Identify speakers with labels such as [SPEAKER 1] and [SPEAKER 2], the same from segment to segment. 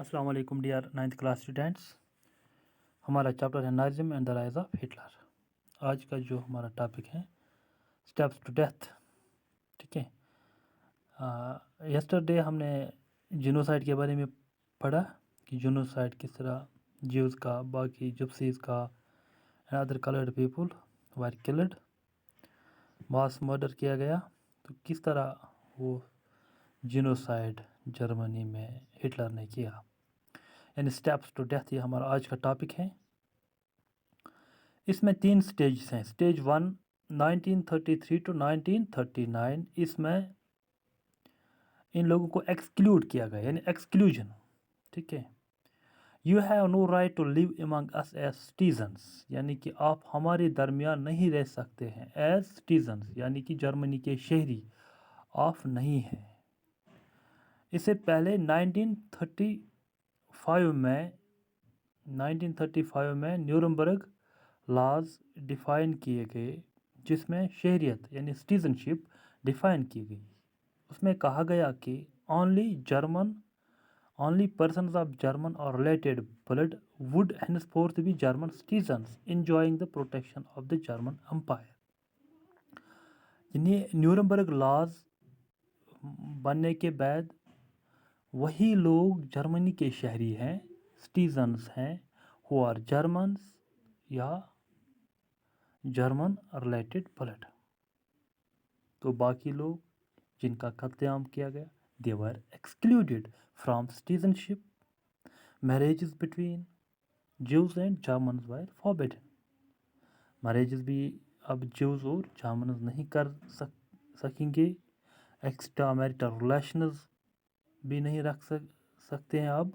[SPEAKER 1] السلام علیکم dear 9th class students. ہمارا چیپٹر ہے norms and the rise of Hitler. آج کا جو ہمارا ٹاپک ہے اسٹیپس ٹو ڈیتھ. ٹھیک ہے، یسٹرڈے ہم نے جینوسائڈ کے بارے میں پڑھا کہ جینوسائڈ کس طرح جیوز کا، باقی جپسیز کا and other coloured people were killed, mass murder کیا گیا. تو کس طرح وہ جینوسائڈ جرمنی میں ہٹلر نے کیا، یعنی اسٹیپس ٹو ڈیتھ، یہ ہمارا آج کا ٹاپک ہے. اس میں 3 سٹیجز ہیں. سٹیج 1 1933 ٹو 1939، اس میں ان لوگوں کو ایکسکلیوڈ کیا گیا، یعنی ایکسکلوژن. ٹھیک ہے، you have no right to live among us as citizens, یعنی کہ آپ ہمارے درمیان نہیں رہ سکتے ہیں ایز سٹیزنس، یعنی کہ جرمنی کے شہری آپ نہیں ہیں. اس سے پہلے 1935 میں نیورمبرگ لاز ڈیفائن کیے گئے، جس میں شہریت یعنی سٹیزن شپ ڈیفائن کی گئی. اس میں کہا گیا کہ only persons of German or related blood would henceforth be German citizens enjoying the protection of the German Empire. یعنی نیورمبرگ لاز بننے کے بعد وہی لوگ جرمنی کے شہری ہیں، سٹیزنز ہیں، who are Germans یا جرمن ریلیٹڈ بلڈ. تو باقی لوگ جن کا قتل عام کیا گیا they were excluded from citizenship. Marriages between Jews and Germans were forbidden. Marriages بھی اب جیوز اور جرمنز نہیں کر سکیں گے. ایکسٹرا میریٹل ریلیشنز بھی نہیں رکھ سکتے ہیں اب.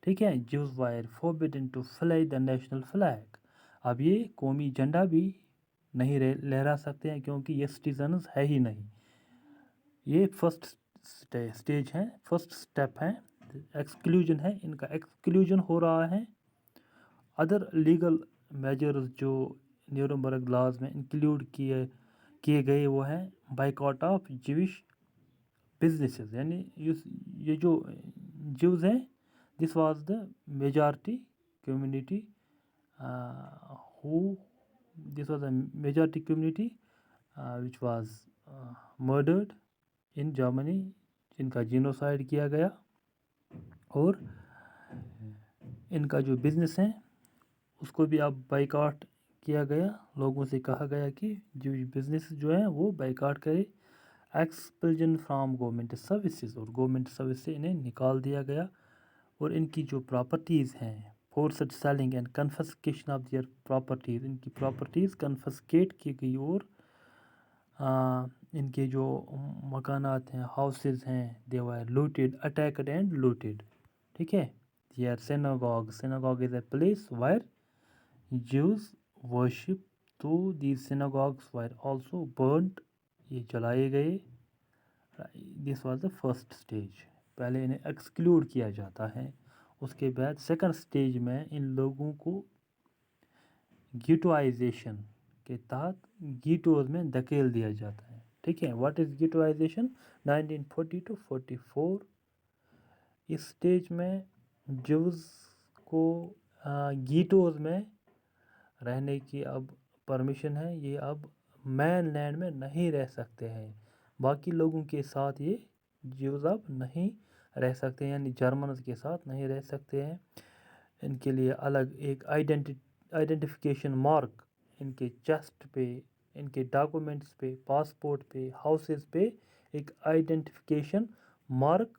[SPEAKER 1] ٹھیک ہے، Jews were forbidden to fly the national flag. اب یہ قومی جھنڈا بھی نہیں لہرا سکتے ہیں کیونکہ یہ سٹیزنز ہے ہی نہیں. یہ فرسٹ سٹیج ہے، فرسٹ سٹیپ ہے، ایکسکلوژن ہے. ان کا ایکسکلوژن ہو رہا ہے. ادر لیگل میجرز جو نیورمبرگ لاز میں انکلیوڈ کیے گئے وہ ہیں بائیکاٹ آف جیوش بزنسز، یعنی یہ جو جیوز ہیں this was the majority community which was murdered in Germany، جن کا جینوسائڈ کیا گیا. اور ان کا جو بزنس ہے اس کو بھی اب بائیکاٹ کیا گیا. لوگوں سے کہا گیا کہ جو بزنس جو ہیں وہ بائیکاٹ کرے. ایکسپلجن فرام گورنمنٹ سروسز، اور گورنمنٹ سروس سے انہیں نکال دیا گیا. اور ان کی جو پراپرٹیز ہیں forced selling and confiscation of their properties, ان کی پراپرٹیز کنفسکیٹ کی گئی. اور ان کے جو مکانات ہیں، ہاؤسز ہیں، they were looted, attacked and looted. ٹھیک ہے. Their synagogue is a place where Jews worship. تو these synagogues were also burnt، یہ جلائے گئے. This was the first stage. پہلے انہیں ایکسکلوڈ کیا جاتا ہے. اس کے بعد سیکنڈ سٹیج میں ان لوگوں کو گیٹوائزیشن کے تحت گیٹوز میں دھکیل دیا جاتا ہے. ٹھیک ہے. What is ghettoization? 1940 to 44. اس سٹیج میں جوز کو گیٹوز میں رہنے کی اب پرمیشن ہے. یہ اب مین لینڈ میں نہیں رہ سکتے ہیں. باقی لوگوں کے ساتھ یہ جیوز اب نہیں رہ سکتے ہیں، یعنی جرمنز کے ساتھ نہیں رہ سکتے ہیں. ان کے لیے الگ ایک آئیڈینٹیفیکیشن مارک ان کے چیسٹ پہ، ان کے ڈاکومنٹس پہ، پاسپورٹ پہ، ہاؤسز پہ ایک آئیڈینٹیفیکیشن مارک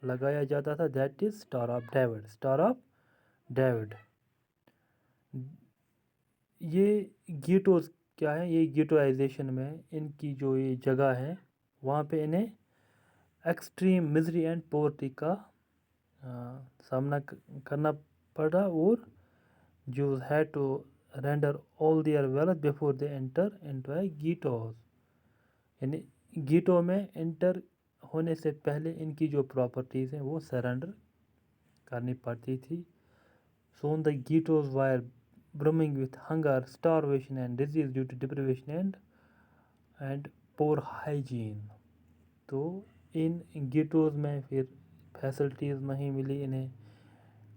[SPEAKER 1] لگایا جاتا تھا. That is star of David. Star of David. یہ گیٹوز کیا ہے؟ یہ گیٹوائزیشن میں ان کی جو یہ جگہ ہے وہاں پہ انہیں ایکسٹریم مزری اینڈ پورٹی کا سامنا کرنا پڑا. اور Jews had to render all their wealth before they enter into a ghettos. یعنی گیٹو میں انٹر ہونے سے پہلے ان کی جو پراپرٹیز ہیں وہ سرنڈر کرنی پڑتی تھی. Soon the ghettos were brimming with hunger, starvation and disease due to deprivation and poor hygiene. تو ان گیٹوز میں پھر فیسلٹیز نہیں ملی انہیں،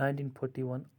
[SPEAKER 1] 1941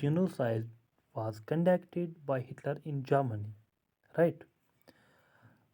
[SPEAKER 1] genocide was conducted by Hitler in Germany, right?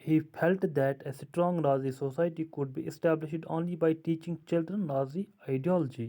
[SPEAKER 1] he felt that a strong Nazi society could be established only by teaching children Nazi ideology.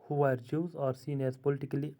[SPEAKER 1] who were Jews are seen as politically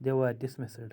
[SPEAKER 1] they were dismissed।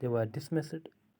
[SPEAKER 1] they were dismissed।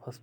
[SPEAKER 1] first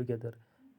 [SPEAKER 1] together।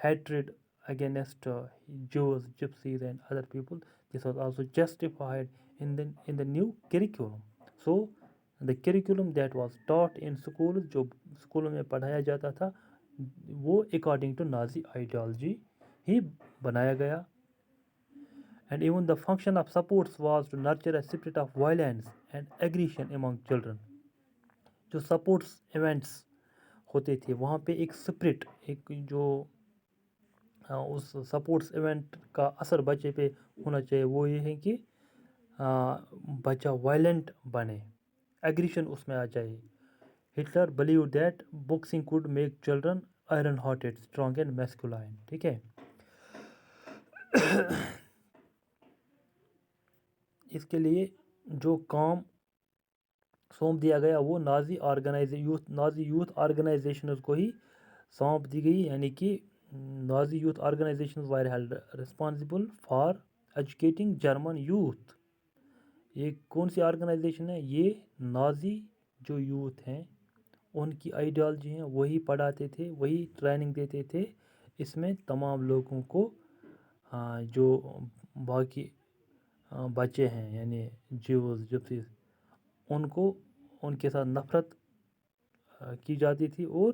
[SPEAKER 1] hatred against Jews, Gypsies and other people, this was also justified in the new curriculum. So the curriculum that was taught in school, جو اسکولوں میں پڑھایا جاتا تھا وہ according to Nazi ideology ہی بنایا گیا. And even the function of sports was to nurture a spirit of violence and aggression among children. جو سپورٹس ایونٹس ہوتے تھے وہاں پہ ایک اسپرٹ، ایک جو اس سپورٹس ایونٹ کا اثر بچے پہ ہونا چاہیے، وہ یہ ہے کہ بچہ وائلنٹ بنے، ایگریشن اس میں آ جائے. Hitler believe that boxing could make children iron hearted, strong and masculine. ٹھیک ہے. اس کے لیے جو کام سونپ دیا گیا وہ نازی یوتھ آرگنائزیشنز کو ہی سونپ دی گئی، یعنی کہ Nazi youth organizations were held responsible for educating German youth. یہ کون سی آرگنائزیشن ہے؟ یہ نازی جو یوتھ ہیں ان کی آئیڈیالوجی ہیں وہی پڑھاتے تھے، وہی ٹریننگ دیتے تھے. اس میں تمام لوگوں کو جو باقی بچے ہیں یعنی جیوز جپسیز ان کو ان کے ساتھ نفرت کی جاتی تھی، اور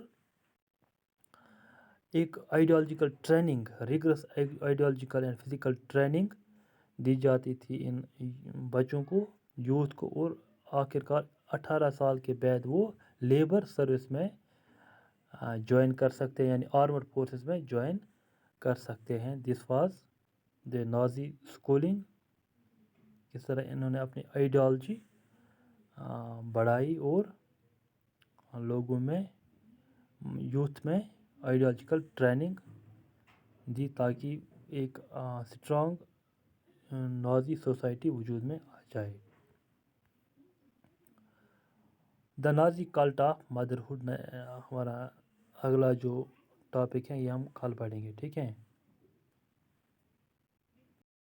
[SPEAKER 1] ایک ideological training, rigorous ideological and physical training دی جاتی تھی ان بچوں کو، یوتھ کو، اور آخر کار 18 سال کے بعد وہ لیبر سروس میں جوائن کر سکتے ہیں، یعنی آرمڈ فورسز میں جوائن کر سکتے ہیں. This was the Nazi schooling. کس طرح انہوں نے اپنی آئیڈیالوجی بڑھائی اور لوگوں میں، یوتھ میں آئیڈیالوجیکل ٹریننگ دی تاکہ ایک اسٹرانگ نازی سوسائٹی وجود میں آ جائے. دا نازی کلٹ آف مدرہڈ ہمارا اگلا جو ٹاپک ہے یہ ہم کل پڑھیں گے. ٹھیک ہے.